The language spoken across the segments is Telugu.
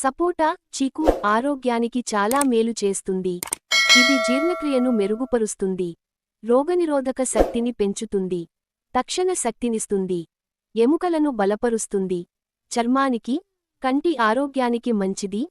సపోటా, చీకు ఆరోగ్యానికి చాలా మేలు చేస్తుంది. ఇది జీర్ణక్రియను మెరుగుపరుస్తుంది. రోగనిరోధక శక్తిని పెంచుతుంది. తక్షణ శక్తినిస్తుంది. ఎముకలను బలపరుస్తుంది. చర్మానికి, కంటి ఆరోగ్యానికి మంచిది.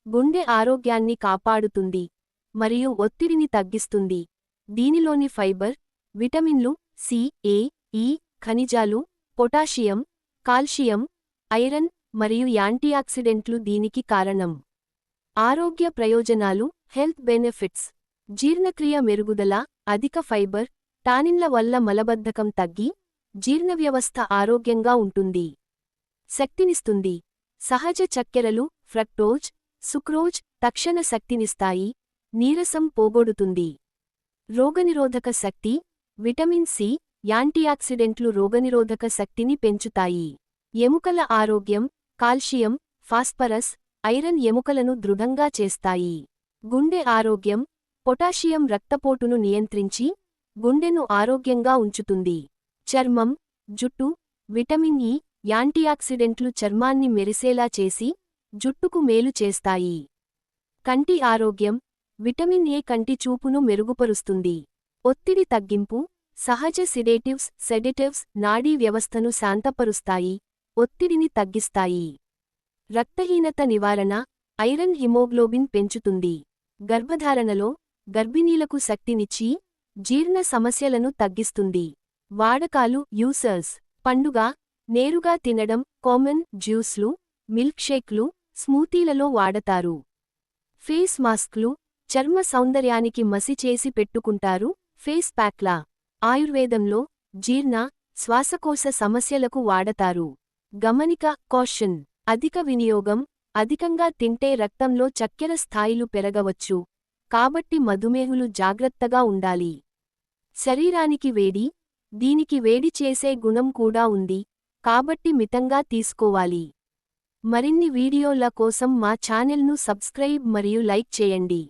గుండె ఆరోగ్యాన్ని కాపాడుతుంది. మరియు ఒత్తిడిని తగ్గిస్తుంది. దీనిలోని ఫైబర్, విటమిన్లు సి, ఏ, ఈ, ఖనిజాలు, పొటాషియం, కాల్షియం, ఐరన్ మరియు యాంటీఆక్సిడెంట్లు దీనికి కారణం. ఆరోగ్య ప్రయోజనాలు, హెల్త్ బెనెఫిట్స్. జీర్ణక్రియ మెరుగుదల, అధిక ఫైబర్, టానిన్ల వల్ల మలబద్ధకం తగ్గి, జీర్ణవ్యవస్థ ఆరోగ్యంగా ఉంటుంది. శక్తినిస్తుంది. సహజ చక్కెరలు, ఫ్రక్టోజ్, సుక్రోజ్ తక్షణ శక్తినిస్తాయి. నీరసం పోగొడుతుంది. రోగనిరోధక శక్తి, విటమిన్ సి, యాంటీఆక్సిడెంట్లు రోగనిరోధక శక్తిని పెంచుతాయి. ఎముకల ఆరోగ్యం, కాల్షియం, ఫాస్ఫరస్, ఐరన్ ఎముకలను దృఢంగా చేస్తాయి. గుండె ఆరోగ్యం, పొటాషియం రక్తపోటును నియంత్రించి, గుండెను ఆరోగ్యంగా ఉంచుతుంది. చర్మం, జుట్టు, విటమిన్ ఇ, యాంటీఆక్సిడెంట్లు చర్మాన్ని మెరిసేలా చేసి, జుట్టుకు మేలు చేస్తాయి. కంటి ఆరోగ్యం, విటమిన్ ఏ కంటి చూపును మెరుగుపరుస్తుంది. ఒత్తిడి తగ్గింపు, సహజ సెడేటివ్స్ నాడీ వ్యవస్థను శాంతపరుస్తాయి, ఒత్తిడిని తగ్గిస్తాయి. రక్తహీనత నివారణ, ఐరన్ హిమోగ్లోబిన్ పెంచుతుంది. గర్భధారణలో, గర్భిణీలకు శక్తినిచ్చి, జీర్ణ సమస్యలను తగ్గిస్తుంది. వాడకాలు యూసర్స్. పండుగ, నేరుగా తినడం, కామన్ జ్యూస్లు, మిల్క్షేక్లు, స్మూతీలలో వాడతారు. ఫేస్ మాస్క్లు, చర్మ సౌందర్యానికి మసి చేసి పెట్టుకుంటారు. ఫేస్ ప్యాక్లా, ఆయుర్వేదంలో, జీర్ణ, శ్వాసకోశ సమస్యలకు వాడతారు. గమనిక, కాషన్. అధిక వినియోగం, అధికంగా తింటే రక్తంలో చక్కెర స్థాయిలు పెరగవచ్చు. కాబట్టి మధుమేహులు జాగ్రత్తగా ఉండాలి. శరీరానికి వేడి, దీనికి వేడి చేసే గుణం కూడా ఉంది. కాబట్టి మితంగా తీసుకోవాలి. మరిన్ని వీడియోల కోసం మా ఛానెల్ను సబ్స్క్రైబ్ మరియు లైక్ చేయండి.